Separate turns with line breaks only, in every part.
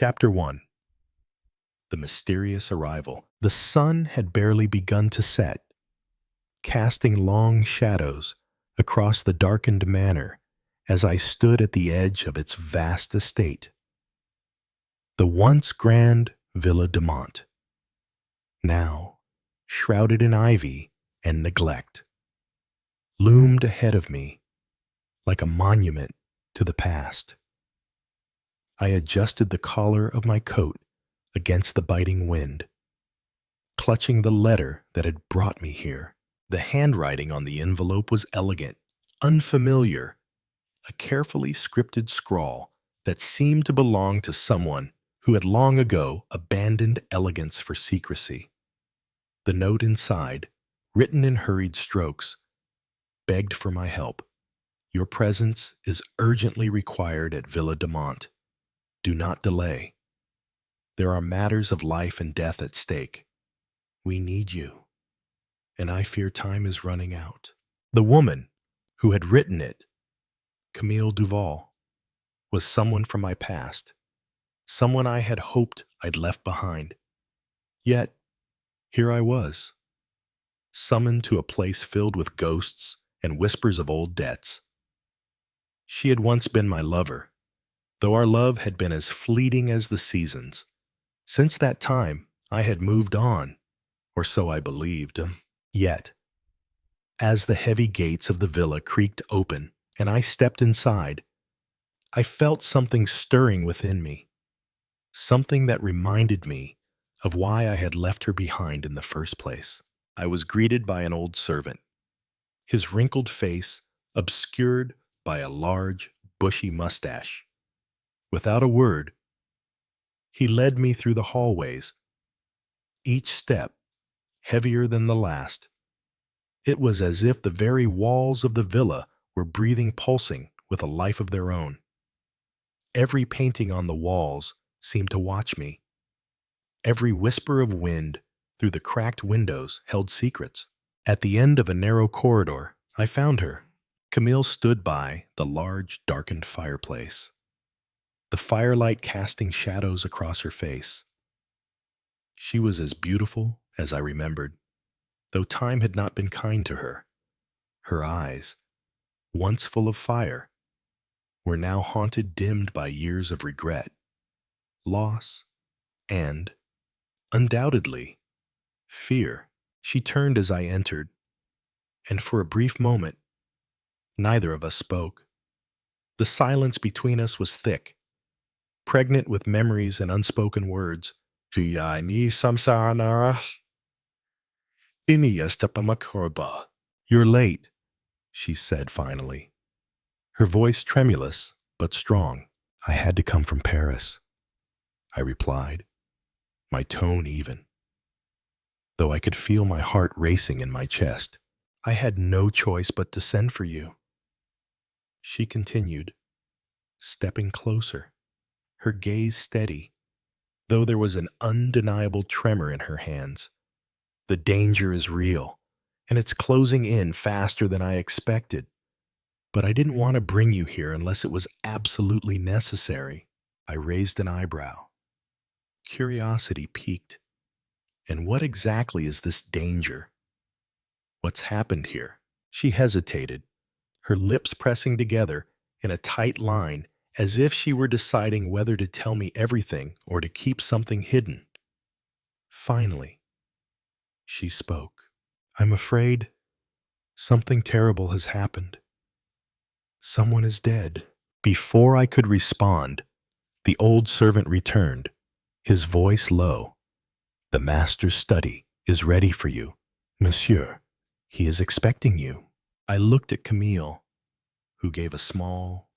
Chapter 1. The Mysterious Arrival. The sun had barely begun to set, casting long shadows across the darkened manor as I stood at the edge of its vast estate. The once grand Villa de Mont, now shrouded in ivy and neglect, loomed ahead of me like a monument to the past. I adjusted the collar of my coat against the biting wind, clutching the letter that had brought me here. The handwriting on the envelope was elegant, unfamiliar, a carefully scripted scrawl that seemed to belong to someone who had long ago abandoned elegance for secrecy. The note inside, written in hurried strokes, begged for my help. Your presence is urgently required at Villa de Mont. Do not delay. There are matters of life and death at stake. We need you, and I fear time is running out. The woman who had written it, Camille Duval, was someone from my past, someone I had hoped I'd left behind. Yet, here I was, summoned to a place filled with ghosts and whispers of old debts. She had once been my lover, though our love had been as fleeting as the seasons. Since that time, I had moved on, or so I believed. Yet, as the heavy gates of the villa creaked open and I stepped inside, I felt something stirring within me, something that reminded me of why I had left her behind in the first place. I was greeted by an old servant, his wrinkled face obscured by a large, bushy mustache. Without a word, he led me through the hallways, each step heavier than the last. It was as if the very walls of the villa were breathing, pulsing with a life of their own. Every painting on the walls seemed to watch me. Every whisper of wind through the cracked windows held secrets. At the end of a narrow corridor, I found her. Camille stood by the large, darkened fireplace, the firelight casting shadows across her face. She was as beautiful as I remembered, though time had not been kind to her. Her eyes, once full of fire, were now haunted, dimmed by years of regret, loss, and, undoubtedly, fear. She turned as I entered, and for a brief moment, neither of us spoke. The silence between us was thick, pregnant with memories and unspoken words. You're late, she said finally, her voice tremulous but strong. I had to come from Paris, I replied, my tone even, though I could feel my heart racing in my chest. I had no choice but to send for you, she continued, stepping closer, her gaze steady, though there was an undeniable tremor in her hands. The danger is real, and it's closing in faster than I expected. But I didn't want to bring you here unless it was absolutely necessary. I raised an eyebrow. Curiosity piqued. And what exactly is this danger? What's happened here? She hesitated, her lips pressing together in a tight line, as if she were deciding whether to tell me everything or to keep something hidden. Finally, she spoke. I'm afraid something terrible has happened. Someone is dead. Before I could respond, the old servant returned, his voice low. The master's study is ready for you, monsieur. He is expecting you. I looked at Camille, who gave a small,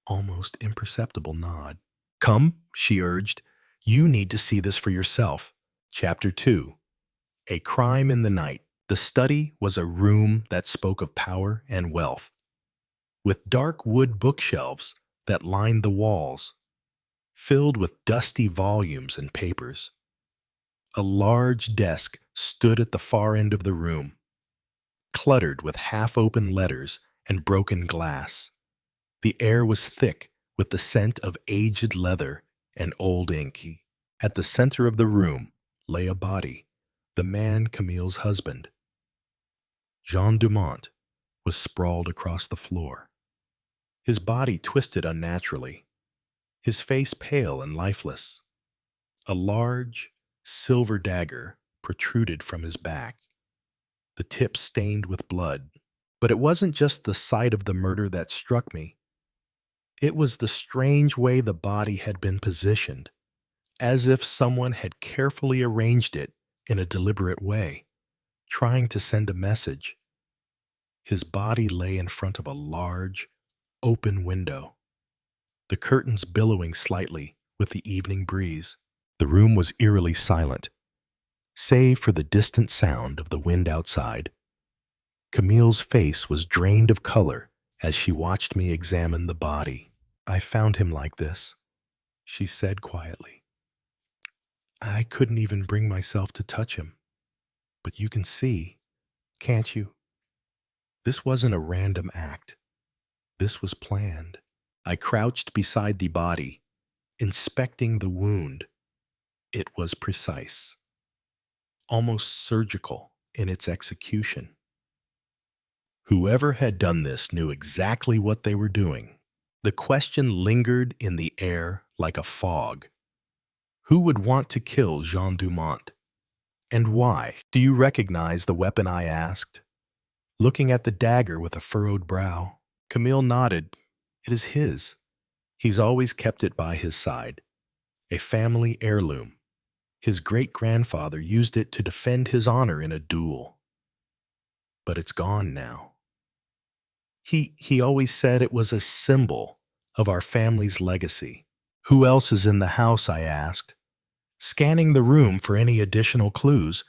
almost imperceptible nod. Come, she urged. You need to see this for yourself. Chapter 2. A Crime in the Night. The study was a room that spoke of power and wealth, with dark wood bookshelves that lined the walls, filled with dusty volumes and papers. A large desk stood at the far end of the room, cluttered with half-open letters and broken glass. The air was thick with the scent of aged leather and old ink. At the center of the room lay a body, the man Camille's husband. Jean Dumont was sprawled across the floor, his body twisted unnaturally, his face pale and lifeless. A large, silver dagger protruded from his back, the tip stained with blood. But it wasn't just the sight of the murder that struck me. It was the strange way the body had been positioned, as if someone had carefully arranged it in a deliberate way, trying to send a message. His body lay in front of a large, open window, the curtains billowing slightly with the evening breeze. The room was eerily silent, save for the distant sound of the wind outside. Camille's face was drained of color as she watched me examine the body. "I found him like this," she said quietly. "I couldn't even bring myself to touch him. But you can see, can't you? This wasn't a random act. This was planned." I crouched beside the body, inspecting the wound. It was precise, almost surgical in its execution. Whoever had done this knew exactly what they were doing. The question lingered in the air like a fog. Who would want to kill Jean Dumont? And why? "Do you recognize the weapon?" I asked, looking at the dagger with a furrowed brow. Camille nodded. "It is his. He's always kept it by his side. A family heirloom. His great-grandfather used it to defend his honor in a duel. But it's gone now. He always said it was a symbol of our family's legacy." "Who else is in the house?" I asked, scanning the room for any additional clues.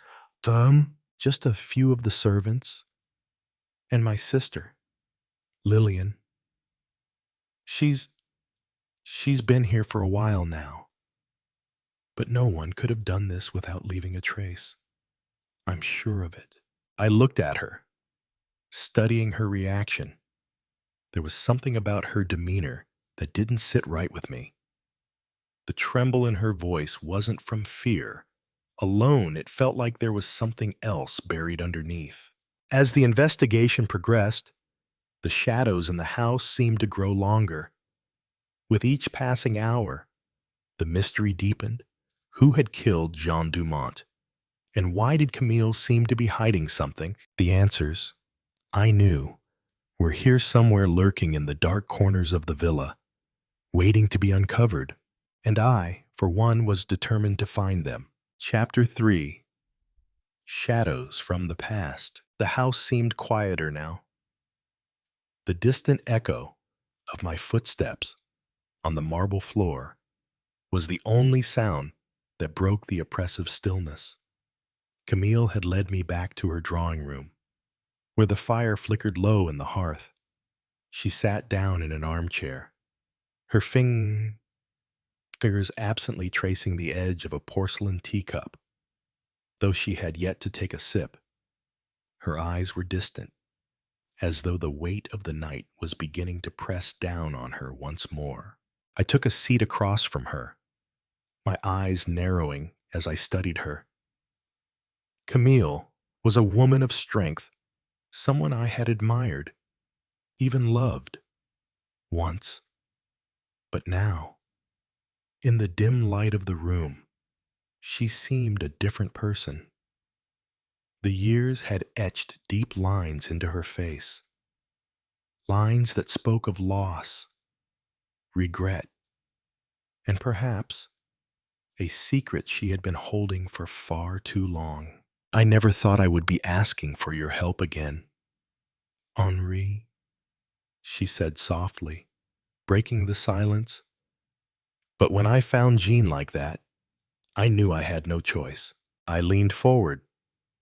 Just a few of the servants. And my sister, Lillian. She's been here for a while now. But no one could have done this without leaving a trace. I'm sure of it." I looked at her, studying her reaction. There was something about her demeanor that didn't sit right with me. The tremble in her voice wasn't from fear. Alone, it felt like there was something else buried underneath. As the investigation progressed, the shadows in the house seemed to grow longer. With each passing hour, the mystery deepened. Who had killed Jean Dumont? And why did Camille seem to be hiding something? The answers, I knew, were here somewhere, lurking in the dark corners of the villa, waiting to be uncovered. And I, for one, was determined to find them. Chapter 3. Shadows from the Past. The house seemed quieter now. The distant echo of my footsteps on the marble floor was the only sound that broke the oppressive stillness. Camille had led me back to her drawing room, where the fire flickered low in the hearth. She sat down in an armchair, her fingers absently tracing the edge of a porcelain teacup. Though she had yet to take a sip, her eyes were distant, as though the weight of the night was beginning to press down on her once more. I took a seat across from her, my eyes narrowing as I studied her. Camille was a woman of strength, someone I had admired, even loved, once. But now, in the dim light of the room, she seemed a different person. The years had etched deep lines into her face, lines that spoke of loss, regret, and perhaps a secret she had been holding for far too long. "I never thought I would be asking for your help again, Henri," she said softly, breaking the silence. But when I found Jean like that, I knew I had no choice. I leaned forward,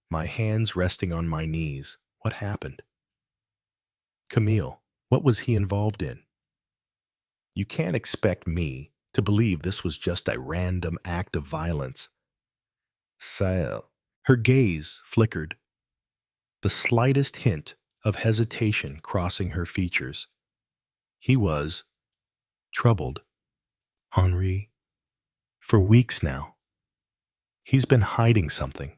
my hands resting on my knees. "What happened?" "Camille, what was he involved in? You can't expect me to believe this was just a random act of violence." Sale. Her gaze flickered, the slightest hint of hesitation crossing her features. "He was troubled, Henri. For weeks now, he's been hiding something.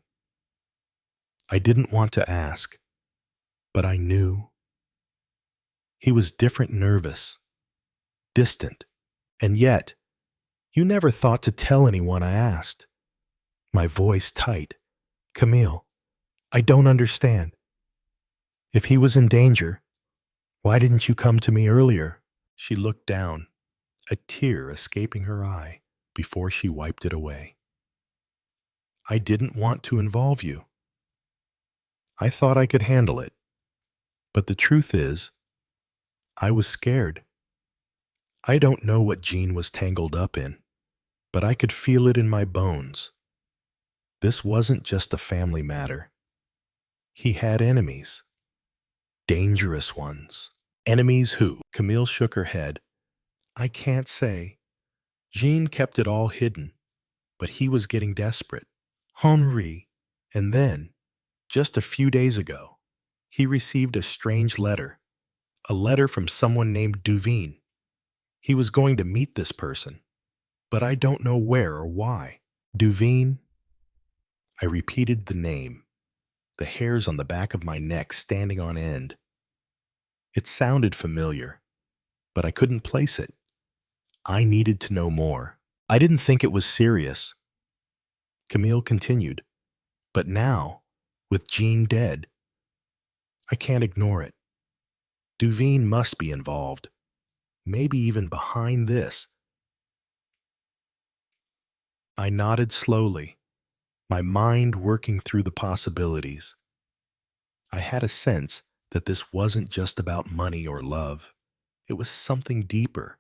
I didn't want to ask, but I knew. He was different, nervous, distant, and yet, you never thought to tell anyone I asked. My voice tight. Camille, I don't understand. If he was in danger, why didn't you come to me earlier? She looked down, a tear escaping her eye before she wiped it away. I didn't want to involve you. I thought I could handle it. But the truth is, I was scared. I don't know what Jean was tangled up in, but I could feel it in my bones. This wasn't just a family matter. He had enemies. Dangerous ones. Enemies who? Camille shook her head. I can't say. Jean kept it all hidden, but he was getting desperate. Henri. And then, just a few days ago, he received a strange letter. A letter from someone named Duveen. He was going to meet this person, but I don't know where or why. Duveen? I repeated the name, the hairs on the back of my neck standing on end. It sounded familiar, but I couldn't place it. I needed to know more. I didn't think it was serious. Camille continued, but now, with Jean dead, I can't ignore it. Duveen must be involved, maybe even behind this. I nodded slowly, my mind working through the possibilities. I had a sense that this wasn't just about money or love. It was something deeper,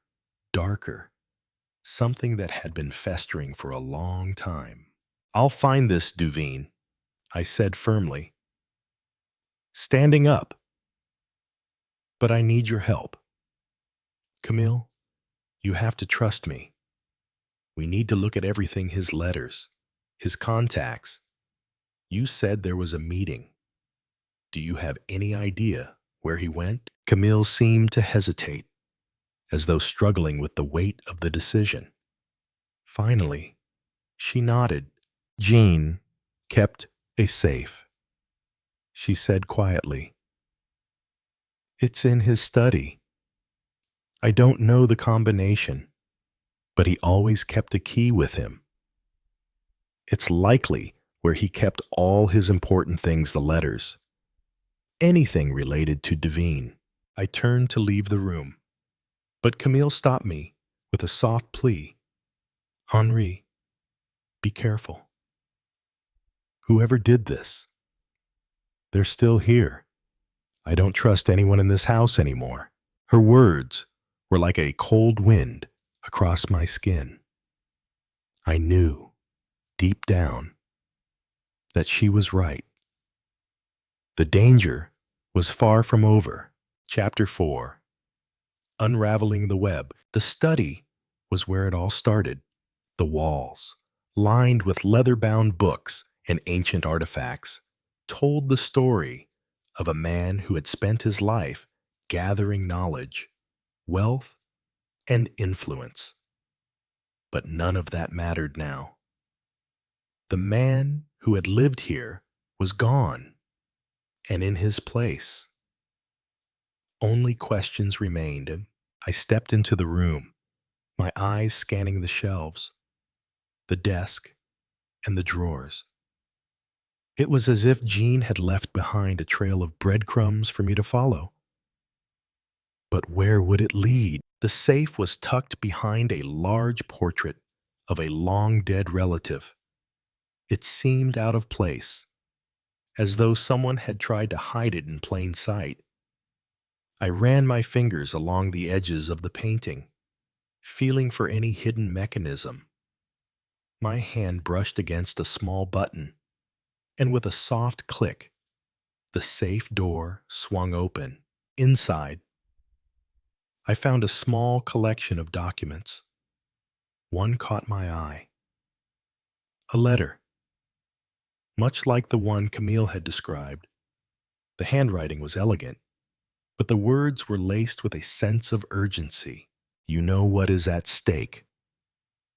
darker, something that had been festering for a long time. I'll find this, Duveen, I said firmly, standing up. But I need your help. Camille, you have to trust me. We need to look at everything, his letters, his contacts. You said there was a meeting. Do you have any idea where he went? Camille seemed to hesitate, as though struggling with the weight of the decision. Finally, she nodded. Jean kept a safe. She said quietly, It's in his study. I don't know the combination, but he always kept a key with him. It's likely where he kept all his important things, the letters. Anything related to Duveen. I turned to leave the room, but Camille stopped me with a soft plea. Henri, be careful. Whoever did this, they're still here. I don't trust anyone in this house anymore. Her words were like a cold wind across my skin. I knew, deep down, that she was right. The danger was far from over. Chapter 4. Unraveling the Web. The study was where it all started. The walls, lined with leather-bound books and ancient artifacts, told the story of a man who had spent his life gathering knowledge, wealth, and influence. But none of that mattered now. The man who had lived here was gone, and in his place, only questions remained. I stepped into the room, my eyes scanning the shelves, the desk, and the drawers. It was as if Jean had left behind a trail of breadcrumbs for me to follow. But where would it lead? The safe was tucked behind a large portrait of a long-dead relative. It seemed out of place, as though someone had tried to hide it in plain sight. I ran my fingers along the edges of the painting, feeling for any hidden mechanism. My hand brushed against a small button, and with a soft click, the safe door swung open. Inside, I found a small collection of documents. One caught my eye. A letter. Much like the one Camille had described, the handwriting was elegant, but the words were laced with a sense of urgency. You know what is at stake.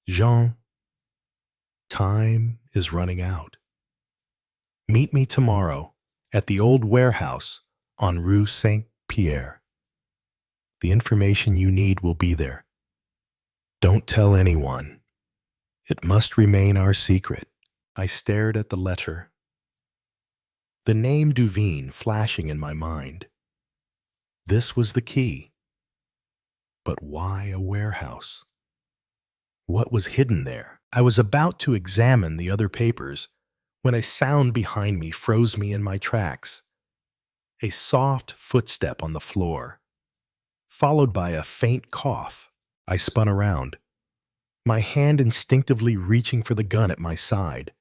Jean, Time is running out. Meet me tomorrow at the old warehouse on Rue Saint-Pierre. The information you need will be there. Don't tell anyone. It must remain our secret. I stared at the letter, the name Duveen flashing in my mind. This was the key. But why a warehouse? What was hidden there? I was about to examine the other papers when a sound behind me froze me in my tracks. A soft footstep on the floor, followed by a faint cough. I spun around, my hand instinctively reaching for the gun at my side.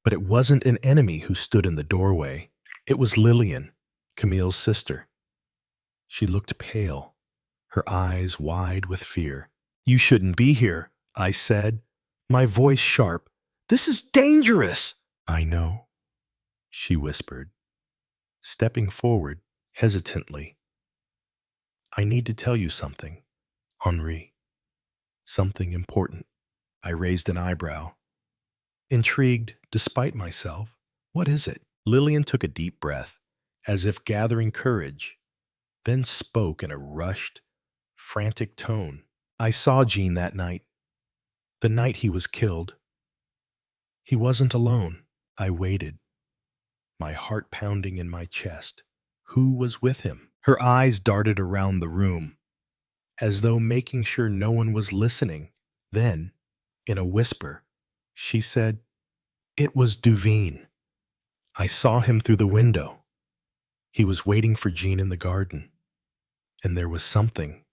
But it wasn't an enemy who stood in the doorway. It was Lillian, Camille's sister. She looked pale, her eyes wide with fear. "You shouldn't be here," I said, my voice sharp. "This is dangerous." "I know," she whispered, stepping forward hesitantly. "I need to tell you something, Henri. Something important." I raised an eyebrow, intrigued despite myself. "What is it?" Lillian took a deep breath, as if gathering courage, then spoke in a rushed, frantic tone. "I saw Jean that night, the night he was killed. He wasn't alone." I waited, my heart pounding in my chest. Who was with him? Her eyes darted around the room, as though making sure no one was listening. Then, in a whisper, she said, "It was Duveen. I saw him through the window. He was waiting for Jean in the garden. And there was something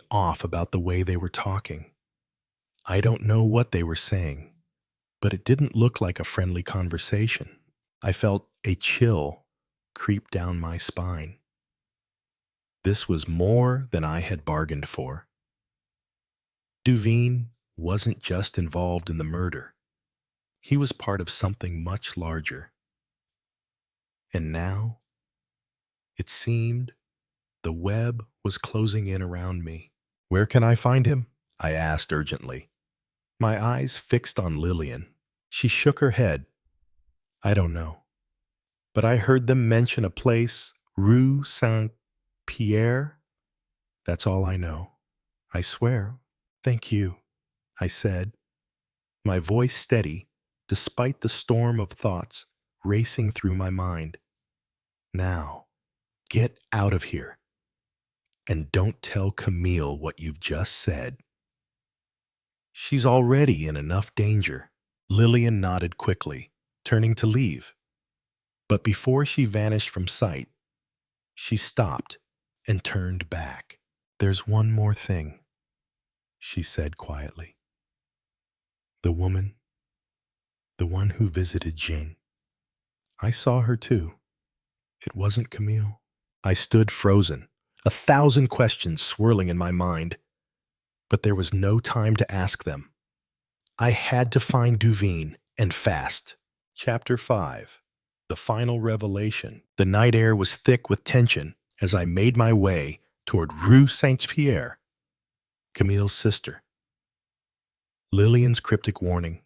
off about the way they were talking. I don't know what they were saying, but it didn't look like a friendly conversation." I felt a chill creep down my spine. This was more than I had bargained for. Duveen wasn't just involved in the murder. He was part of something much larger. And now, it seemed, the web was closing in around me. "Where can I find him?" I asked urgently, my eyes fixed on Lillian. She shook her head. "I don't know. But I heard them mention a place, Rue Saint-Pierre. That's all I know. I swear." "Thank you," I said, my voice steady despite the storm of thoughts racing through my mind. "Now, get out of here. And don't tell Camille what you've just said. She's already in enough danger." Lillian nodded quickly, turning to leave. But before she vanished from sight, she stopped and turned back. "There's one more thing," she said quietly. "The woman, the one who visited Jean. I saw her too. It wasn't Camille." I stood frozen, 1,000 questions swirling in my mind. But there was no time to ask them. I had to find Duveen, and fast. Chapter 5. The Final Revelation. The night air was thick with tension as I made my way toward Rue Saint-Pierre, Camille's sister. Lillian's cryptic warning,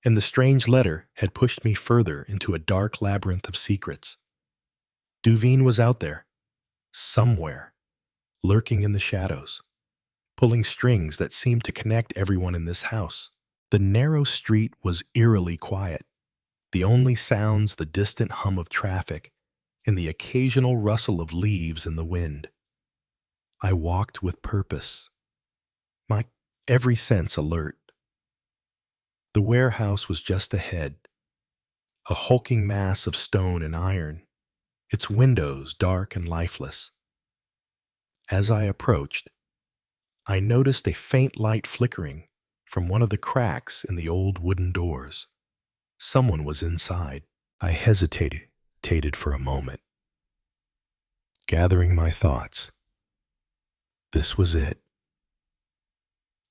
and the strange letter had pushed me further into a dark labyrinth of secrets. Duveen was out there, somewhere, lurking in the shadows, pulling strings that seemed to connect everyone in this house. The narrow street was eerily quiet, the only sounds the distant hum of traffic and the occasional rustle of leaves in the wind. I walked with purpose, my every sense alert. The warehouse was just ahead, a hulking mass of stone and iron, its windows dark and lifeless. As I approached, I noticed a faint light flickering from one of the cracks in the old wooden doors. Someone was inside. I hesitated for a moment, gathering my thoughts. This was it.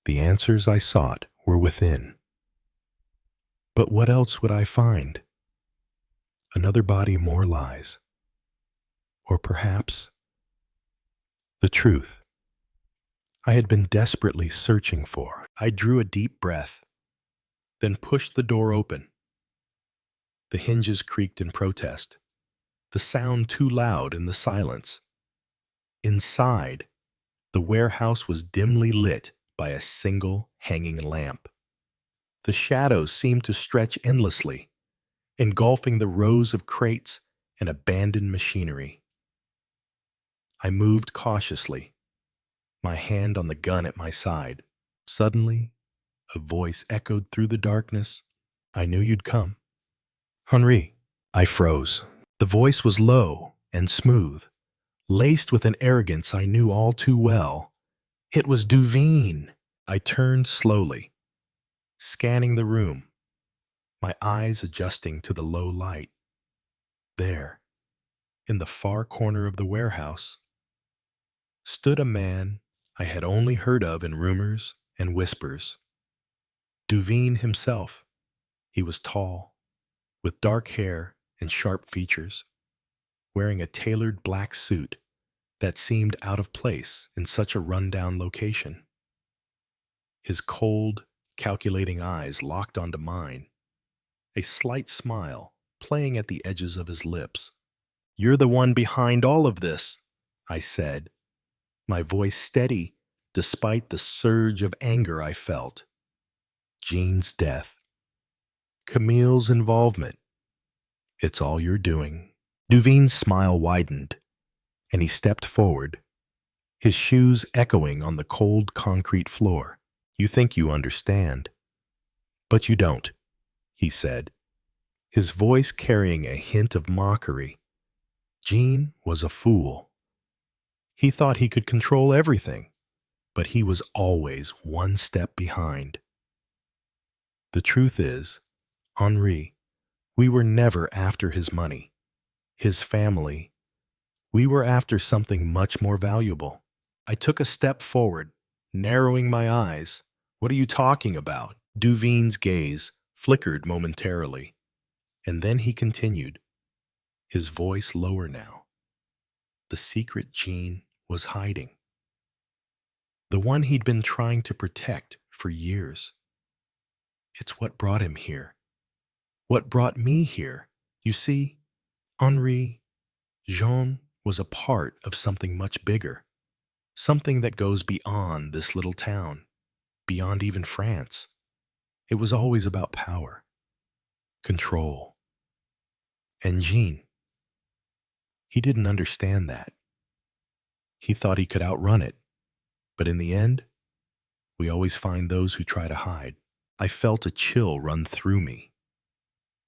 The answers I sought were within. But what else would I find? Another body, more lies. Or perhaps the truth. I had been desperately searching for. I drew a deep breath, then pushed the door open. The hinges creaked in protest, the sound too loud in the silence. Inside, the warehouse was dimly lit by a single hanging lamp. The shadows seemed to stretch endlessly, engulfing the rows of crates and abandoned machinery. I moved cautiously, my hand on the gun at my side. Suddenly, a voice echoed through the darkness. "I knew you'd come." "Henri." I froze. The voice was low and smooth, laced with an arrogance I knew all too well. It was Duveen. I turned slowly, scanning the room, my eyes adjusting to the low light. There, in the far corner of the warehouse, stood a man I had only heard of in rumors and whispers. Duveen himself. He was tall, with dark hair and sharp features, wearing a tailored black suit that seemed out of place in such a rundown location. His cold, calculating eyes locked onto mine, a slight smile playing at the edges of his lips. "You're the one behind all of this," I said, my voice steady despite the surge of anger I felt. "Jean's death. Camille's involvement. It's all you're doing." Duveen's smile widened, and he stepped forward, his shoes echoing on the cold concrete floor. "You think you understand, but you don't," he said, his voice carrying a hint of mockery. Jean was a fool. He thought he could control everything, but he was always one step behind. The truth is, Henri, we were never after his money, his family. We were after something much more valuable. I took a step forward, narrowing my eyes. "What are you talking about?" Duveen's gaze flickered momentarily, and then he continued, his voice lower now. "The secret Jean was hiding. The one he'd been trying to protect for years. It's what brought him here. What brought me here. You see, Henri, Jean was a part of something much bigger. Something that goes beyond this little town, beyond even France. It was always about power, control. And Jean, he didn't understand that. He thought he could outrun it. But in the end, we always find those who try to hide." I felt a chill run through me.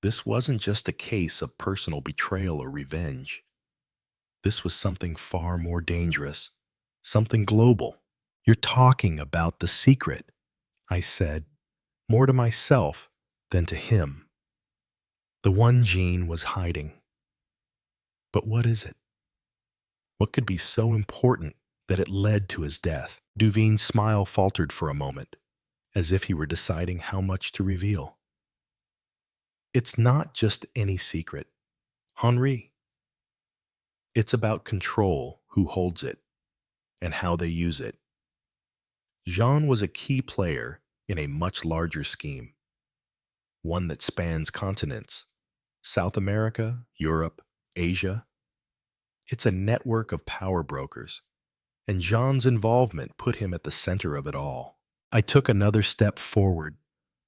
This wasn't just a case of personal betrayal or revenge. This was something far more dangerous, something global. "You're talking about the secret," I said, more to myself than to him. "The one Jean was hiding. But what is it? What could be so important that it led to his death?" Duveen's smile faltered for a moment, as if he were deciding how much to reveal. "It's not just any secret, Henri. It's about control, who holds it, and how they use it. Jean was a key player in a much larger scheme, one that spans continents, South America, Europe, Asia. It's a network of power brokers, and Jean's involvement put him at the center of it all. I took another step forward,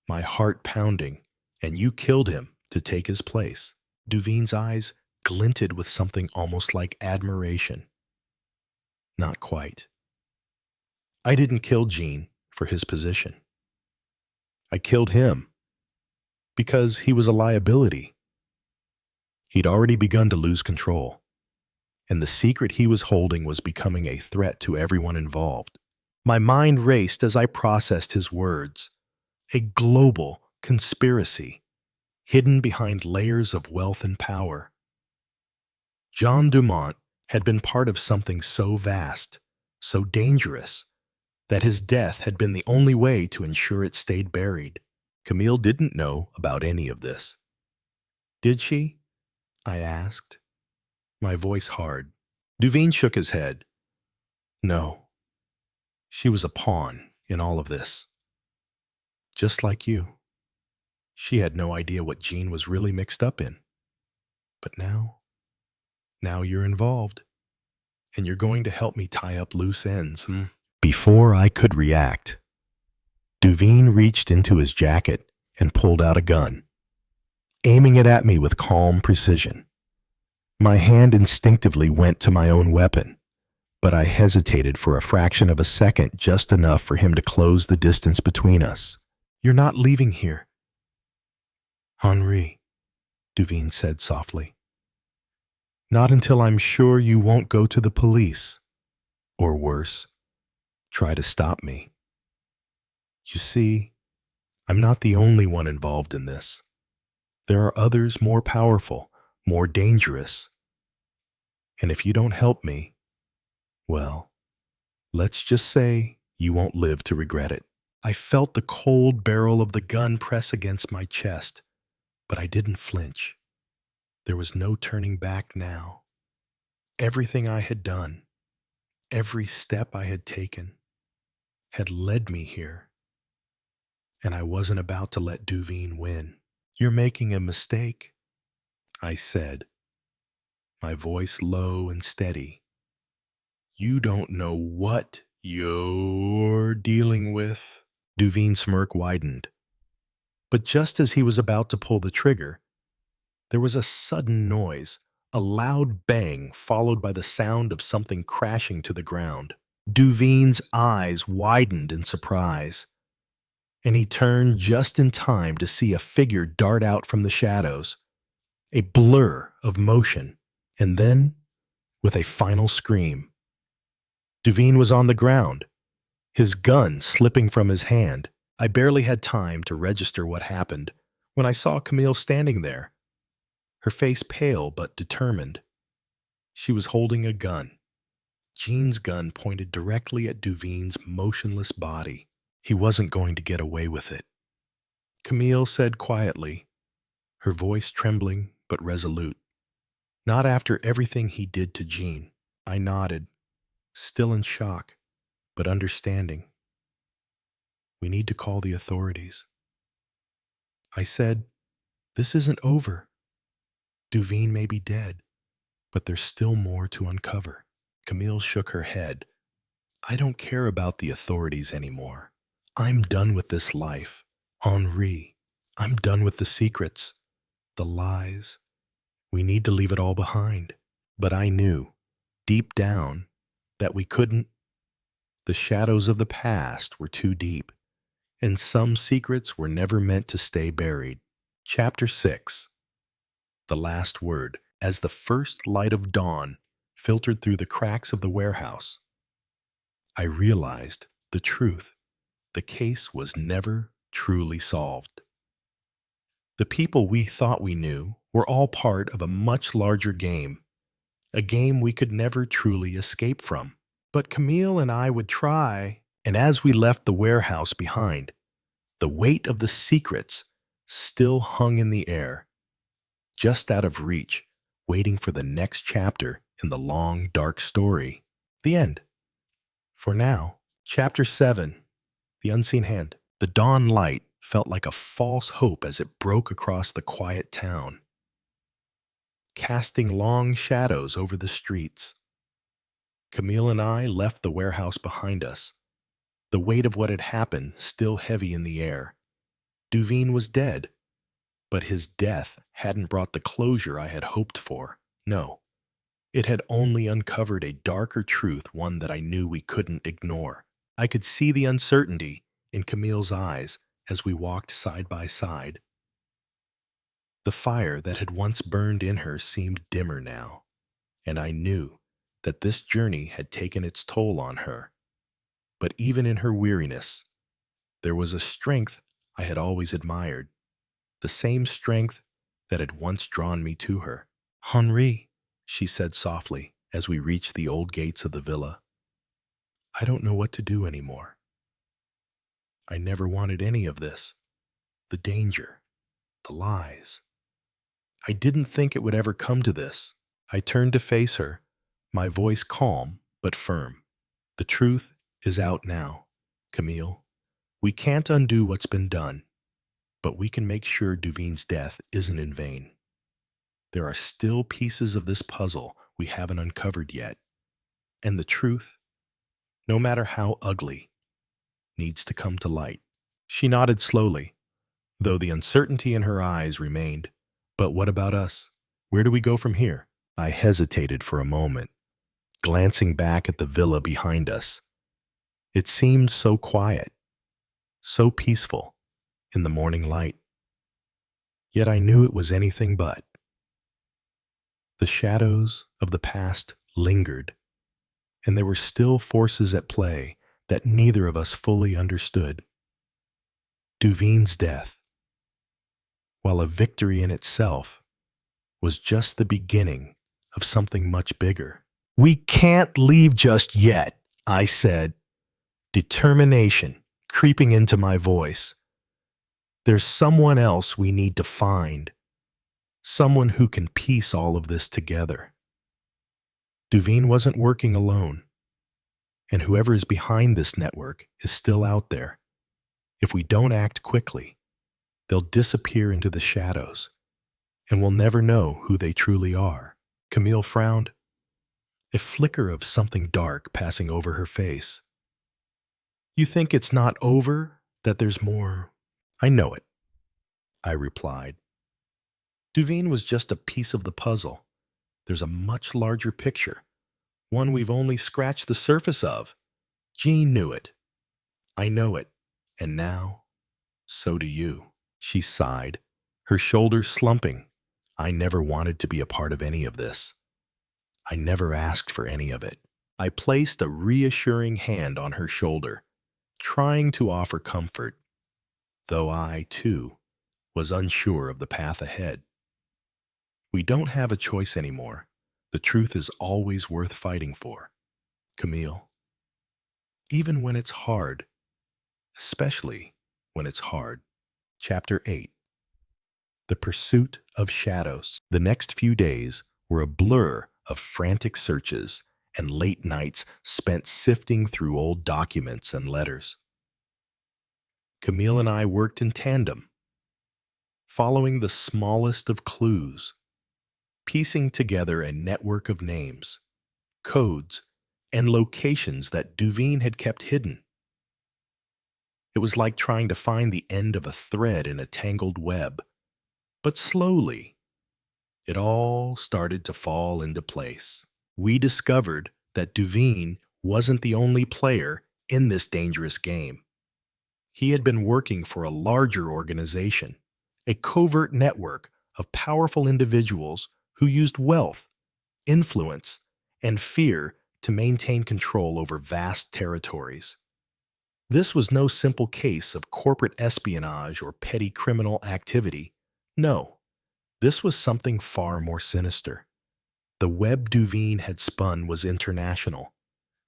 my heart pounding, and you killed him to take his place." Duveen's eyes glinted with something almost like admiration. "Not quite. I didn't kill Jean for his position. I killed him because he was a liability. He'd already begun to lose control, and the secret he was holding was becoming a threat to everyone involved." My mind raced as I processed his words. A global conspiracy, hidden behind layers of wealth and power. Jean Dumont had been part of something so vast, so dangerous, that his death had been the only way to ensure it stayed buried. Camille didn't know about any of this. "Did she?" I asked, my voice hard. Duveen shook his head. "No. She was a pawn in all of this, just like you. She had no idea what Jean was really mixed up in. But now you're involved, and you're going to help me tie up loose ends. Before I could react, Duveen reached into his jacket and pulled out a gun, aiming it at me with calm precision. My hand instinctively went to my own weapon, but I hesitated for a fraction of a second, just enough for him to close the distance between us. You're not leaving here, Henri, Duveen said softly. Not until I'm sure you won't go to the police, or worse, try to stop me. You see, I'm not the only one involved in this. There are others more powerful, more dangerous. And if you don't help me, well, let's just say you won't live to regret it. I felt the cold barrel of the gun press against my chest, but I didn't flinch. There was no turning back now. Everything I had done, every step I had taken, had led me here. And I wasn't about to let Duveen win. You're making a mistake, I said, my voice low and steady. You don't know what you're dealing with. Duveen's smirk widened. But just as he was about to pull the trigger, there was a sudden noise, a loud bang followed by the sound of something crashing to the ground. Duveen's eyes widened in surprise, and he turned just in time to see a figure dart out from the shadows, a blur of motion, and then, with a final scream, Duveen was on the ground, his gun slipping from his hand. I barely had time to register what happened when I saw Camille standing there, her face pale but determined. She was holding a gun. Jean's gun pointed directly at Duveen's motionless body. He wasn't going to get away with it. Camille said quietly, her voice trembling but resolute. Not after everything he did to Jean. I nodded, still in shock, but understanding. We need to call the authorities. I said, this isn't over. Duveen may be dead, but there's still more to uncover. Camille shook her head. I don't care about the authorities anymore. I'm done with this life. Henri, I'm done with the secrets, the lies. We need to leave it all behind. But I knew, deep down, that we couldn't. The shadows of the past were too deep, and some secrets were never meant to stay buried. Chapter 6. The last word. As the first light of dawn filtered through the cracks of the warehouse, I realized the truth. The case was never truly solved. The people we thought we knew were all part of a much larger game, a game we could never truly escape from. But Camille and I would try, and as we left the warehouse behind, the weight of the secrets still hung in the air, just out of reach, waiting for the next chapter in the long, dark story. The end. For now, Chapter 7, The Unseen Hand. The dawn light felt like a false hope as it broke across the quiet town, casting long shadows over the streets. Camille and I left the warehouse behind us, the weight of what had happened still heavy in the air. Duveen was dead, but his death hadn't brought the closure I had hoped for. No, it had only uncovered a darker truth, one that I knew we couldn't ignore. I could see the uncertainty in Camille's eyes as we walked side by side. The fire that had once burned in her seemed dimmer now, and I knew that this journey had taken its toll on her. But even in her weariness, there was a strength I had always admired, the same strength that had once drawn me to her. Henri, she said softly as we reached the old gates of the villa, I don't know what to do anymore. I never wanted any of this. The danger, the lies. I didn't think it would ever come to this. I turned to face her, my voice calm but firm. The truth is out now, Camille. We can't undo what's been done, but we can make sure Duveen's death isn't in vain. There are still pieces of this puzzle we haven't uncovered yet, and the truth, no matter how ugly, needs to come to light. She nodded slowly, though the uncertainty in her eyes remained. But what about us? Where do we go from here? I hesitated for a moment, glancing back at the villa behind us. It seemed so quiet, so peaceful in the morning light. Yet I knew it was anything but. The shadows of the past lingered, and there were still forces at play that neither of us fully understood. Duveen's death, while a victory in itself, was just the beginning of something much bigger. We can't leave just yet, I said, determination creeping into my voice. There's someone else we need to find, someone who can piece all of this together. Duveen wasn't working alone, and whoever is behind this network is still out there. If we don't act quickly, they'll disappear into the shadows, and we'll never know who they truly are. Camille frowned, a flicker of something dark passing over her face. You think it's not over, that there's more? I know it, I replied. Duveen was just a piece of the puzzle. There's a much larger picture, one we've only scratched the surface of. Jean knew it. I know it. And now, so do you. She sighed, her shoulders slumping. I never wanted to be a part of any of this. I never asked for any of it. I placed a reassuring hand on her shoulder, trying to offer comfort, though I, too, was unsure of the path ahead. We don't have a choice anymore. The truth is always worth fighting for, Camille. Even when it's hard, especially when it's hard. Chapter 8. The Pursuit of Shadows. The next few days were a blur of frantic searches and late nights spent sifting through old documents and letters. Camille and I worked in tandem, following the smallest of clues, piecing together a network of names, codes, and locations that Duveen had kept hidden. It was like trying to find the end of a thread in a tangled web, but slowly, it all started to fall into place. We discovered that Duveen wasn't the only player in this dangerous game. He had been working for a larger organization, a covert network of powerful individuals who used wealth, influence, and fear to maintain control over vast territories. This was no simple case of corporate espionage or petty criminal activity. No, this was something far more sinister. The web Duveen had spun was international,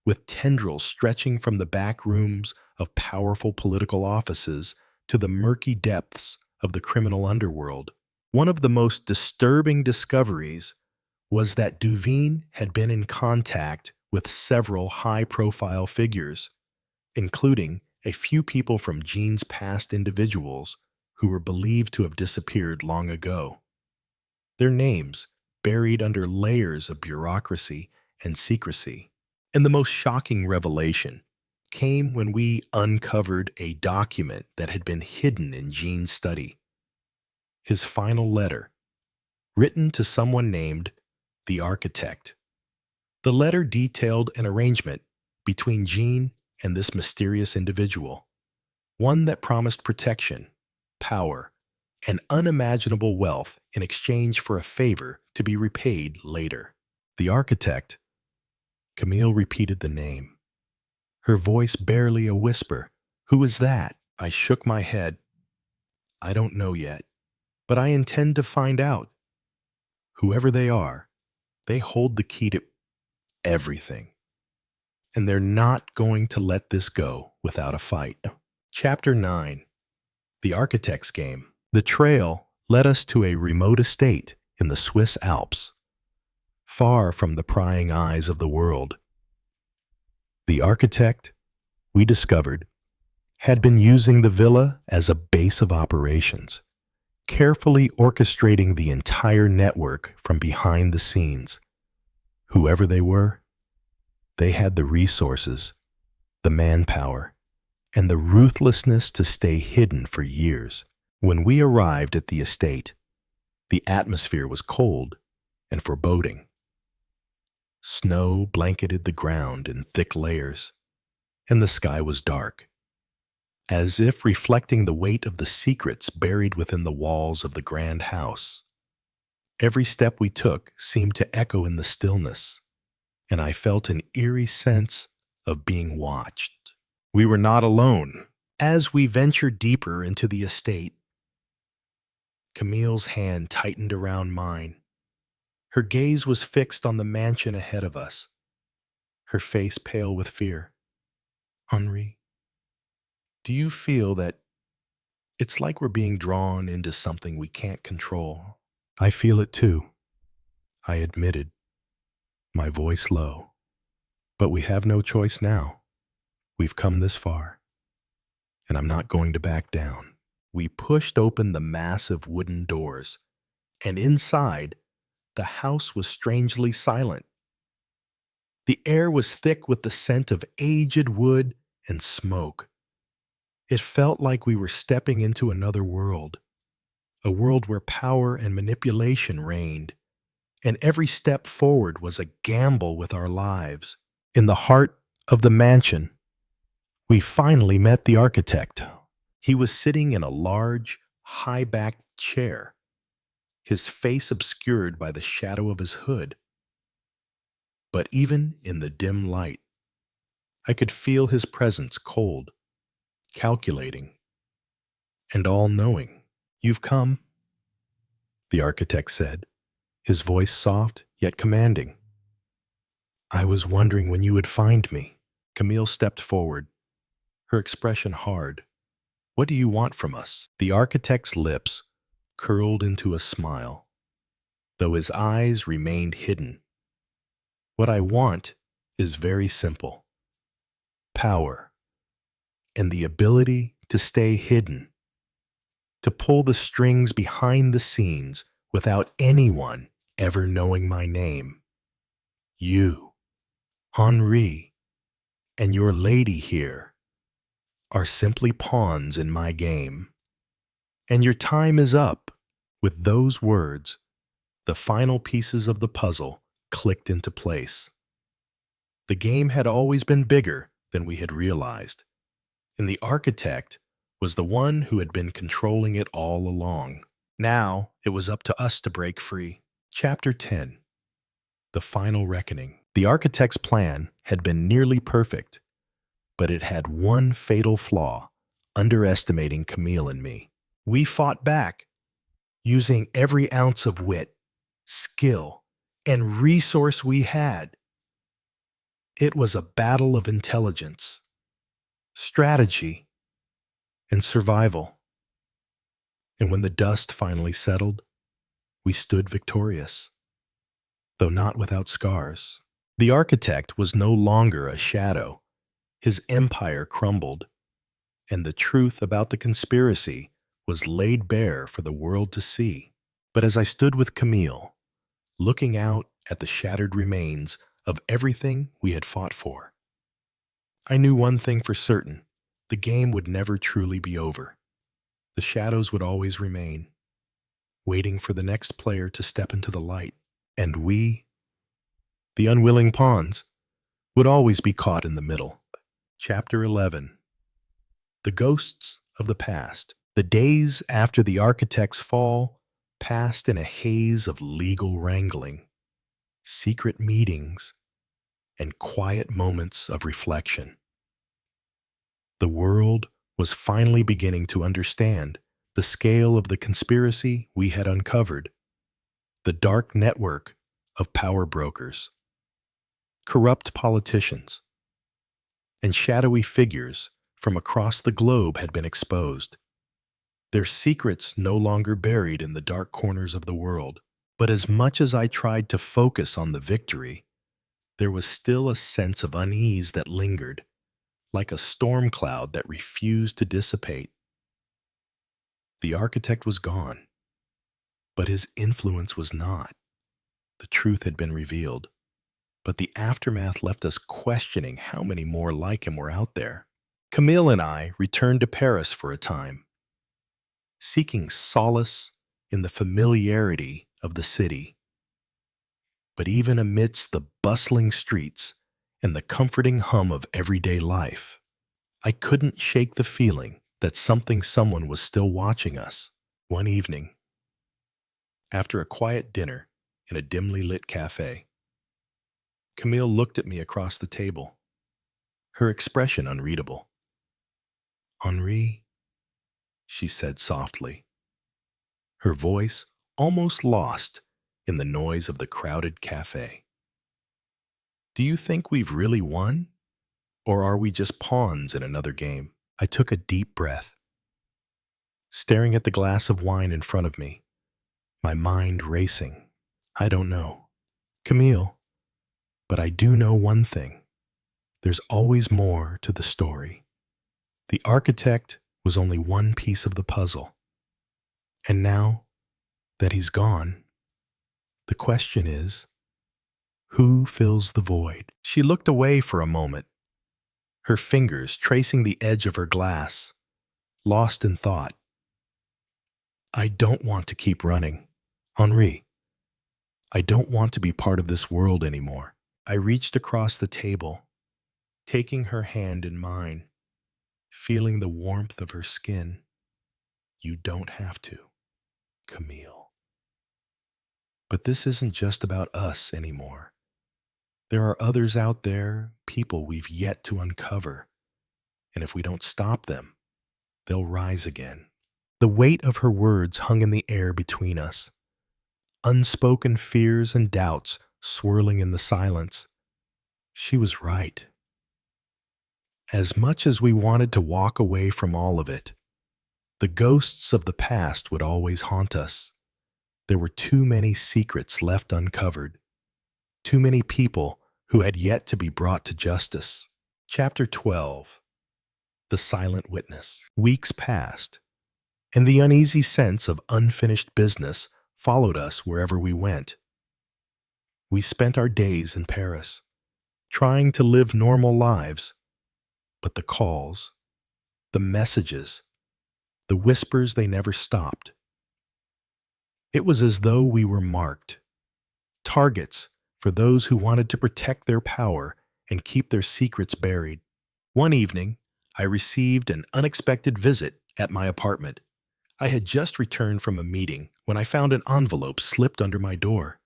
with tendrils stretching from the back rooms of powerful political offices to the murky depths of the criminal underworld. One of the most disturbing discoveries was that Duveen had been in contact with several high-profile figures, including a few people from Jean's past individuals who were believed to have disappeared long ago. Their names buried under layers of bureaucracy and secrecy. And the most shocking revelation came when we uncovered a document that had been hidden in Jean's study. His final letter, written to someone named the Architect. The letter detailed an arrangement between Jean and this mysterious individual, one that promised protection, power, and unimaginable wealth in exchange for a favor to be repaid later. The Architect. Camille repeated the name, her voice barely a whisper. Who is that? I shook my head. I don't know yet, but I intend to find out. Whoever they are, they hold the key to everything. And they're not going to let this go without a fight. Chapter 9. The Architect's Game. The trail led us to a remote estate in the Swiss Alps, far from the prying eyes of the world. The Architect we discovered, had been using the villa as a base of operations, carefully orchestrating the entire network from behind the scenes. Whoever they were, they had the resources, the manpower, and the ruthlessness to stay hidden for years. When we arrived at the estate, the atmosphere was cold and foreboding. Snow blanketed the ground in thick layers, and the sky was dark, as if reflecting the weight of the secrets buried within the walls of the grand house. Every step we took seemed to echo in the stillness, and I felt an eerie sense of being watched. We were not alone. As we ventured deeper into the estate, Camille's hand tightened around mine. Her gaze was fixed on the mansion ahead of us, her face pale with fear. "Henri, do you feel that it's like we're being drawn into something we can't control?" "I feel it too," I admitted, my voice low. "But we have no choice now. We've come this far, and I'm not going to back down." We pushed open the massive wooden doors, and inside, the house was strangely silent. The air was thick with the scent of aged wood and smoke. It felt like we were stepping into another world, a world where power and manipulation reigned, and every step forward was a gamble with our lives. In the heart of the mansion, we finally met the architect. He was sitting in a large, high-backed chair, his face obscured by the shadow of his hood. But even in the dim light, I could feel his presence cold, calculating, and all-knowing. "You've come," the architect said, his voice soft yet commanding. "I was wondering when you would find me." Camille stepped forward, her expression hard. "What do you want from us?" The architect's lips curled into a smile, though his eyes remained hidden. "What I want is very simple. Power, and the ability to stay hidden, to pull the strings behind the scenes without anyone ever knowing my name. You, Henri, and your lady here are simply pawns in my game. And your time is up." With those words, the final pieces of the puzzle clicked into place. The game had always been bigger than we had realized, and the architect was the one who had been controlling it all along. Now it was up to us to break free. Chapter 10. The Final Reckoning. The architect's plan had been nearly perfect, but it had one fatal flaw, underestimating Camille and me. We fought back, using every ounce of wit, skill, and resource we had. It was a battle of intelligence, strategy, and survival. And when the dust finally settled, we stood victorious, though not without scars. The architect was no longer a shadow. His empire crumbled, and the truth about the conspiracy was laid bare for the world to see. But as I stood with Camille, looking out at the shattered remains of everything we had fought for, I knew one thing for certain: the game would never truly be over. The shadows would always remain, waiting for the next player to step into the light. And we, the unwilling pawns, would always be caught in the middle. Chapter 11. The Ghosts of the Past. The days after the architect's fall passed in a haze of legal wrangling, secret meetings, and quiet moments of reflection. The world was finally beginning to understand the scale of the conspiracy we had uncovered, the dark network of power brokers, corrupt politicians, and shadowy figures from across the globe had been exposed. Their secrets no longer buried in the dark corners of the world. But as much as I tried to focus on the victory, there was still a sense of unease that lingered, like a storm cloud that refused to dissipate. The architect was gone, but his influence was not. The truth had been revealed, but the aftermath left us questioning how many more like him were out there. Camille and I returned to Paris for a time, seeking solace in the familiarity of the city. But even amidst the bustling streets and the comforting hum of everyday life, I couldn't shake the feeling that someone was still watching us. One evening, after a quiet dinner in a dimly lit cafe, Camille looked at me across the table, her expression unreadable. "Henri," she said softly, her voice almost lost in the noise of the crowded cafe. "Do you think we've really won? Or are we just pawns in another game?" I took a deep breath, staring at the glass of wine in front of me, my mind racing. "I don't know, Camille, but I do know one thing. There's always more to the story. The architect was only one piece of the puzzle. And now that he's gone, the question is, who fills the void?" She looked away for a moment, her fingers tracing the edge of her glass, lost in thought. "I don't want to keep running, Henri. I don't want to be part of this world anymore." I reached across the table, taking her hand in mine, feeling the warmth of her skin. "You don't have to, Camille. But this isn't just about us anymore. There are others out there, people we've yet to uncover. And if we don't stop them, they'll rise again." The weight of her words hung in the air between us, unspoken fears and doubts swirling in the silence. She was right. As much as we wanted to walk away from all of it, the ghosts of the past would always haunt us. There were too many secrets left uncovered, too many people who had yet to be brought to justice. Chapter 12. The Silent Witness. Weeks passed, and the uneasy sense of unfinished business followed us wherever we went. We spent our days in Paris, trying to live normal lives, but the calls, the messages, the whispers, they never stopped. It was as though we were marked, targets for those who wanted to protect their power and keep their secrets buried. One evening, I received an unexpected visit at my apartment. I had just returned from a meeting when I found an envelope slipped under my door.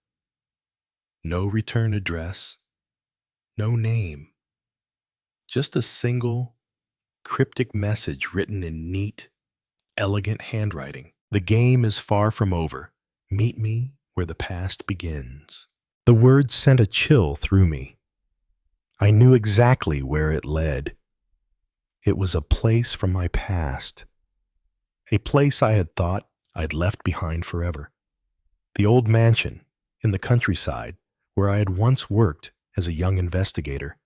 No return address, no name, just a single, cryptic message written in neat, elegant handwriting. "The game is far from over. Meet me where the past begins." The words sent a chill through me. I knew exactly where it led. It was a place from my past, a place I had thought I'd left behind forever. The old mansion in the countryside where I had once worked as a young investigator,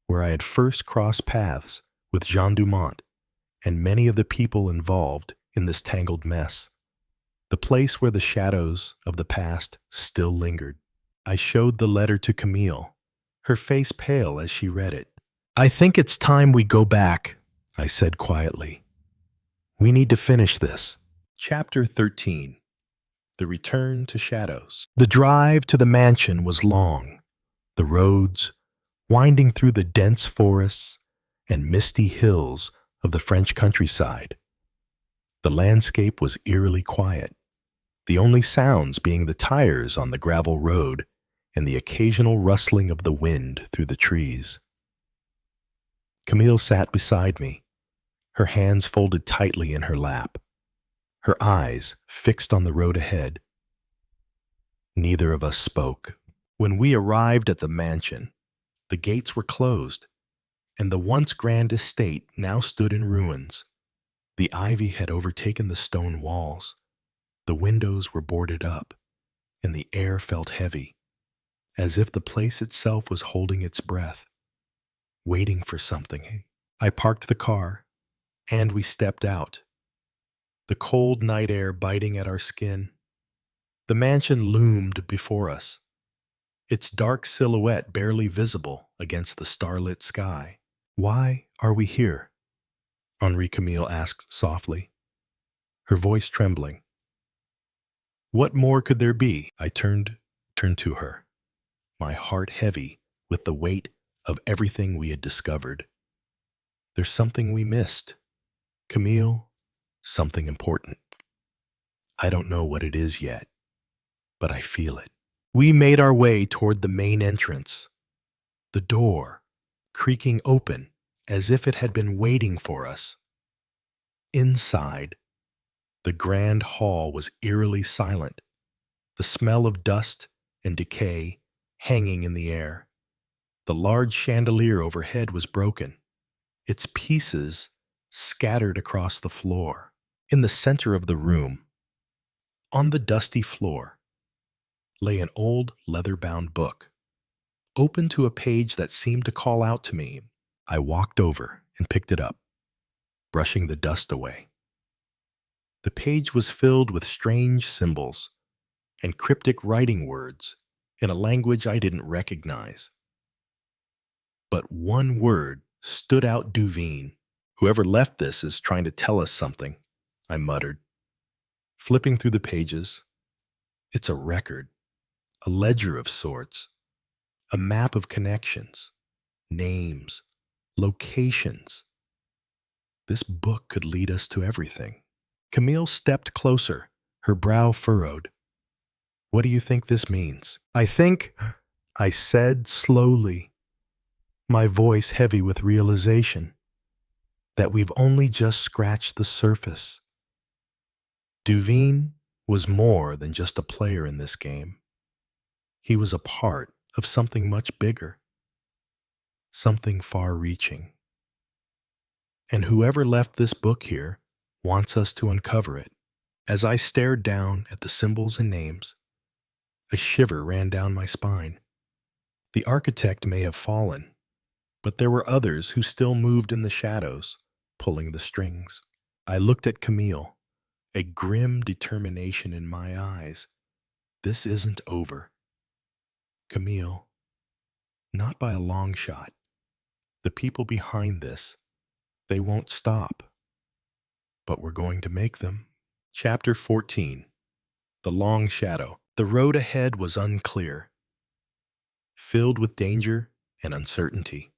where I had first crossed paths with Jean Dumont and many of the people involved in this tangled mess. The place where the shadows of the past still lingered. I showed the letter to Camille, her face pale as she read it. "I think it's time we go back," I said quietly. "We need to finish this." Chapter 13. The Return to Shadows. The drive to the mansion was long, the roads winding through the dense forests and misty hills of the French countryside. The landscape was eerily quiet, the only sounds being the tires on the gravel road and the occasional rustling of the wind through the trees. Camille sat beside me, her hands folded tightly in her lap, her eyes fixed on the road ahead. Neither of us spoke. When we arrived at the mansion, the gates were closed, and the once grand estate now stood in ruins. The ivy had overtaken the stone walls, the windows were boarded up, and the air felt heavy, as if the place itself was holding its breath, waiting for something. I parked the car, and we stepped out, the cold night air biting at our skin. The mansion loomed before us, its dark silhouette barely visible against the starlit sky. "Why are we here?" Henri Camille asked softly, her voice trembling. "What more could there be?" I turned to her, my heart heavy with the weight of everything we had discovered. "There's something we missed, Camille, something important. I don't know what it is yet, but I feel it." We made our way toward the main entrance, the door creaking open as if it had been waiting for us. Inside, the grand hall was eerily silent, the smell of dust and decay hanging in the air. The large chandelier overhead was broken, its pieces scattered across the floor. In the center of the room, on the dusty floor, lay an old leather-bound book, open to a page that seemed to call out to me. I walked over and picked it up, brushing the dust away. The page was filled with strange symbols and cryptic writing words in a language I didn't recognize. But one word stood out: Duveen. "Whoever left this is trying to tell us something," I muttered. Flipping through the pages, it's a record, a ledger of sorts, a map of connections, names, locations. This book could lead us to everything. Camille stepped closer, her brow furrowed. "What do you think this means?" I said slowly, my voice heavy with realization that we've only just scratched the surface. Duveen was more than just a player in this game. He was a part of something much bigger, something far-reaching. And whoever left this book here wants us to uncover it. As I stared down at the symbols and names, a shiver ran down my spine. The architect may have fallen, but there were others who still moved in the shadows, pulling the strings. I looked at Camille, a grim determination in my eyes. This isn't over. Camille, not by a long shot. The people behind this, they won't stop. But we're going to make them. Chapter 14. The Long Shadow. The road ahead was unclear, filled with danger and uncertainty.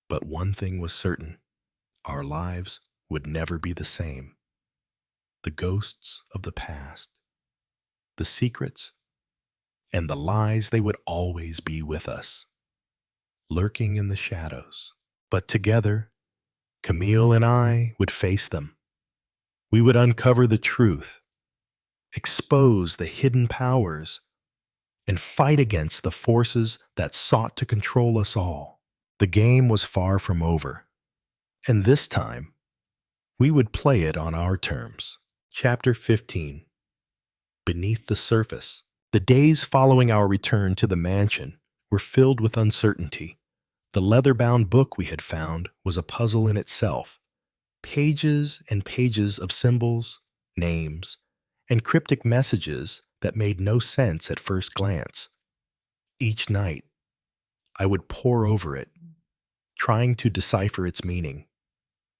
But one thing was certain: our lives would never be the same. The ghosts of the past, the secrets, and the lies, they would always be with us, lurking in the shadows. But together, Camille and I would face them. We would uncover the truth, expose the hidden powers, and fight against the forces that sought to control us all. The game was far from over, and this time, we would play it on our terms. Chapter 15. Beneath the surface. The days following our return to the mansion were filled with uncertainty. The leather-bound book we had found was a puzzle in itself. Pages and pages of symbols, names, and cryptic messages that made no sense at first glance. Each night, I would pore over it, trying to decipher its meaning,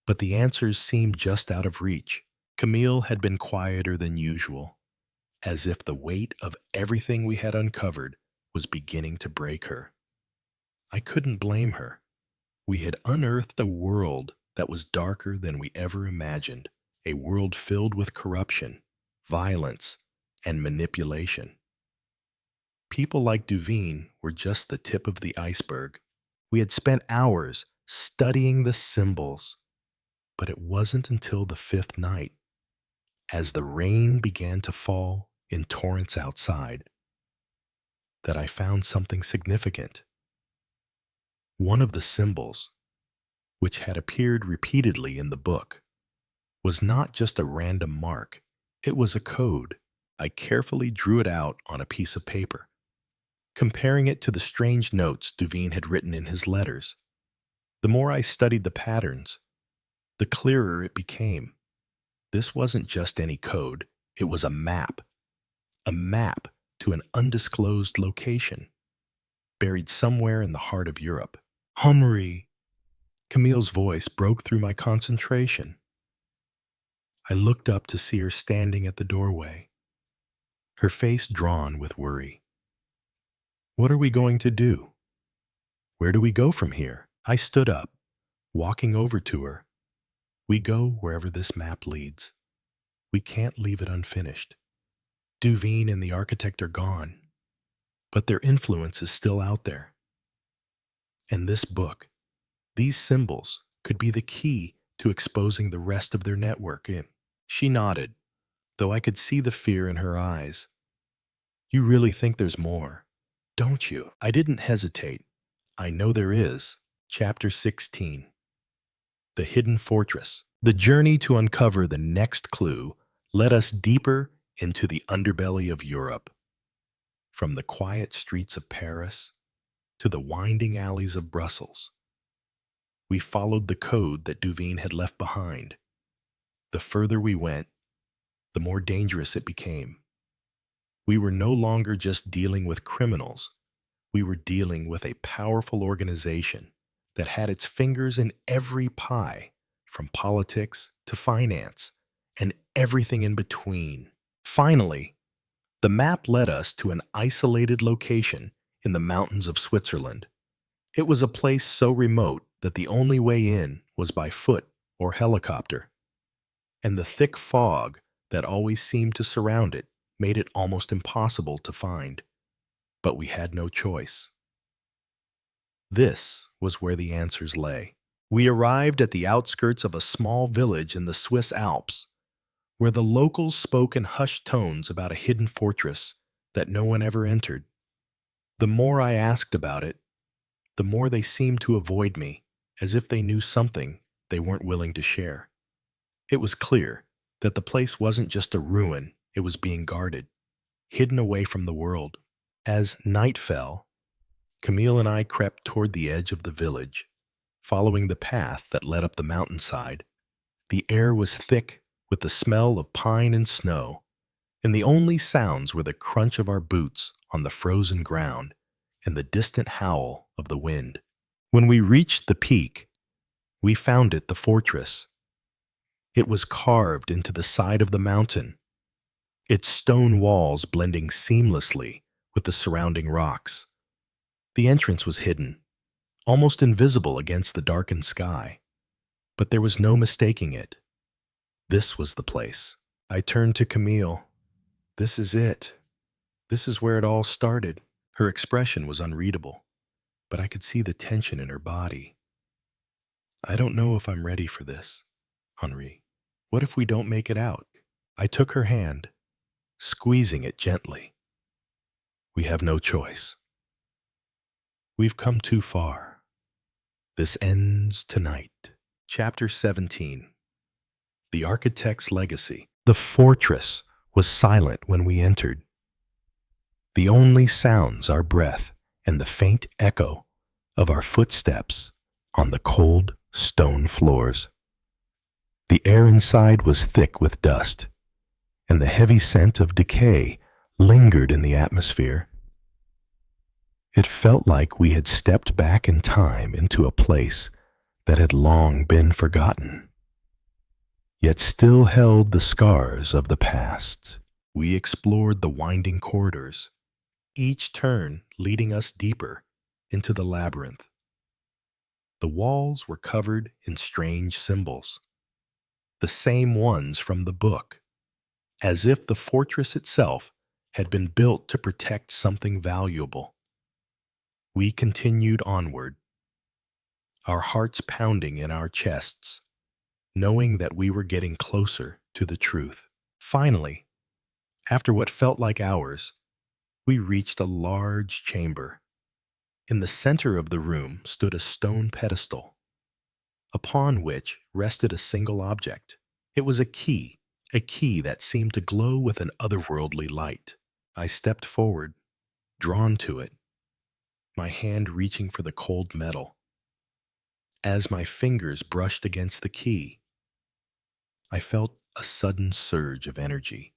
but the answers seemed just out of reach. Camille had been quieter than usual, as if the weight of everything we had uncovered was beginning to break her. I couldn't blame her. We had unearthed a world that was darker than we ever imagined, a world filled with corruption, violence, and manipulation. People like Duveen were just the tip of the iceberg. We had spent hours studying the symbols, but it wasn't until the fifth night, as the rain began to fall in torrents outside, that I found something significant. One of the symbols, which had appeared repeatedly in the book, was not just a random mark. It was a code. I carefully drew it out on a piece of paper, comparing it to the strange notes Duveen had written in his letters. The more I studied the patterns, the clearer it became. This wasn't just any code, it was a map to an undisclosed location, buried somewhere in the heart of Europe. Henri! Camille's voice broke through my concentration. I looked up to see her standing at the doorway, her face drawn with worry. What are we going to do? Where do we go from here? I stood up, walking over to her. We go wherever this map leads. We can't leave it unfinished. Duveen and the architect are gone, but their influence is still out there. And this book, these symbols, could be the key to exposing the rest of their network. She nodded, though I could see the fear in her eyes. You really think there's more, don't you? I didn't hesitate. I know there is. Chapter 16. The Hidden Fortress. The journey to uncover the next clue led us deeper into the underbelly of Europe. From the quiet streets of Paris to the winding alleys of Brussels, we followed the code that Duveen had left behind. The further we went, the more dangerous it became. We were no longer just dealing with criminals. We were dealing with a powerful organization that had its fingers in every pie, from politics to finance, and everything in between. Finally, the map led us to an isolated location in the mountains of Switzerland. It was a place so remote that the only way in was by foot or helicopter, and the thick fog that always seemed to surround it made it almost impossible to find. But we had no choice. This was where the answers lay. We arrived at the outskirts of a small village in the Swiss Alps, where the locals spoke in hushed tones about a hidden fortress that no one ever entered. The more I asked about it, the more they seemed to avoid me, as if they knew something they weren't willing to share. It was clear that the place wasn't just a ruin, it was being guarded, hidden away from the world. As night fell, Camille and I crept toward the edge of the village, following the path that led up the mountainside. The air was thick with the smell of pine and snow, and the only sounds were the crunch of our boots on the frozen ground and the distant howl of the wind. When we reached the peak, we found it the fortress. It was carved into the side of the mountain, its stone walls blending seamlessly with the surrounding rocks. The entrance was hidden, almost invisible against the darkened sky, but there was no mistaking it. This was the place. I turned to Camille. This is it. This is where it all started. Her expression was unreadable, but I could see the tension in her body. I don't know if I'm ready for this, Henri. What if we don't make it out? I took her hand, squeezing it gently. We have no choice. We've come too far. This ends tonight. Chapter 17. The Architect's Legacy. The fortress was silent when we entered. The only sounds our breath and the faint echo of our footsteps on the cold stone floors. The air inside was thick with dust, and the heavy scent of decay lingered in the atmosphere. It felt like we had stepped back in time into a place that had long been forgotten, yet still held the scars of the past. We explored the winding corridors, each turn leading us deeper into the labyrinth. The walls were covered in strange symbols, the same ones from the book, as if the fortress itself had been built to protect something valuable. We continued onward, our hearts pounding in our chests, knowing that we were getting closer to the truth. Finally, after what felt like hours, we reached a large chamber. In the center of the room stood a stone pedestal, upon which rested a single object. It was a key that seemed to glow with an otherworldly light. I stepped forward, drawn to it, my hand reaching for the cold metal. As my fingers brushed against the key, I felt a sudden surge of energy,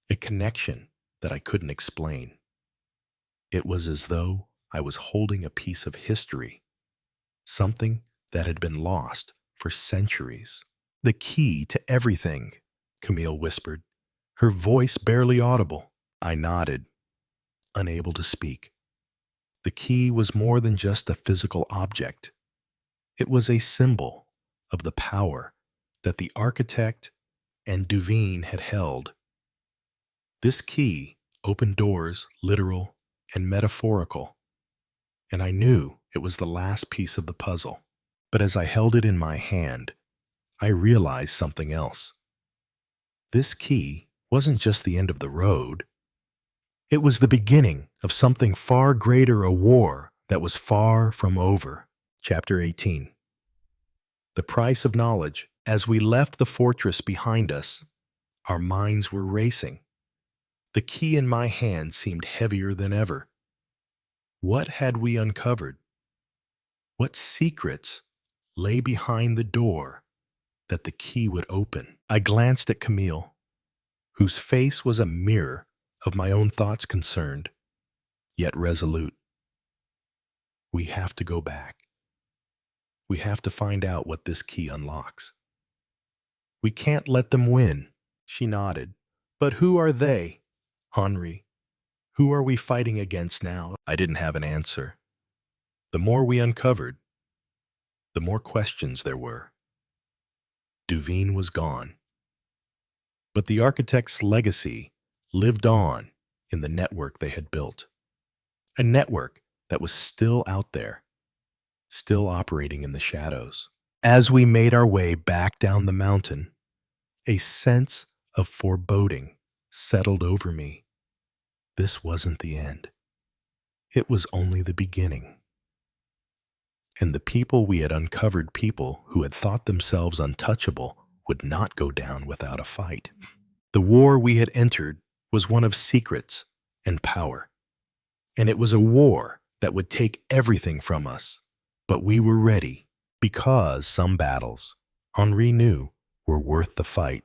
a connection that I couldn't explain. It was as though I was holding a piece of history, something that had been lost for centuries. The key to everything, Camille whispered, her voice barely audible. I nodded, unable to speak. The key was more than just a physical object. It was a symbol of the power that the architect and Duveen had held. This key opened doors, literal and metaphorical, and I knew it was the last piece of the puzzle. But as I held it in my hand, I realized something else. This key wasn't just the end of the road. It was the beginning of something far greater, a war that was far from over. Chapter 18. The price of knowledge. As we left the fortress behind us, our minds were racing. The key in my hand seemed heavier than ever. What had we uncovered? What secrets lay behind the door that the key would open? I glanced at Camille, whose face was a mirror of my own thoughts, concerned, yet resolute. We have to go back. We have to find out what this key unlocks. We can't let them win. She nodded. But who are they? Henri. Who are we fighting against now? I didn't have an answer. The more we uncovered, the more questions there were. Duveen was gone. But the architect's legacy lived on in the network they had built. A network that was still out there, still operating in the shadows. As we made our way back down the mountain, a sense of foreboding settled over me. This wasn't the end. It was only the beginning. And the people we had uncovered, people who had thought themselves untouchable, would not go down without a fight. The war we had entered was one of secrets and power. And it was a war that would take everything from us. But we were ready, because some battles, Henri knew, were worth the fight.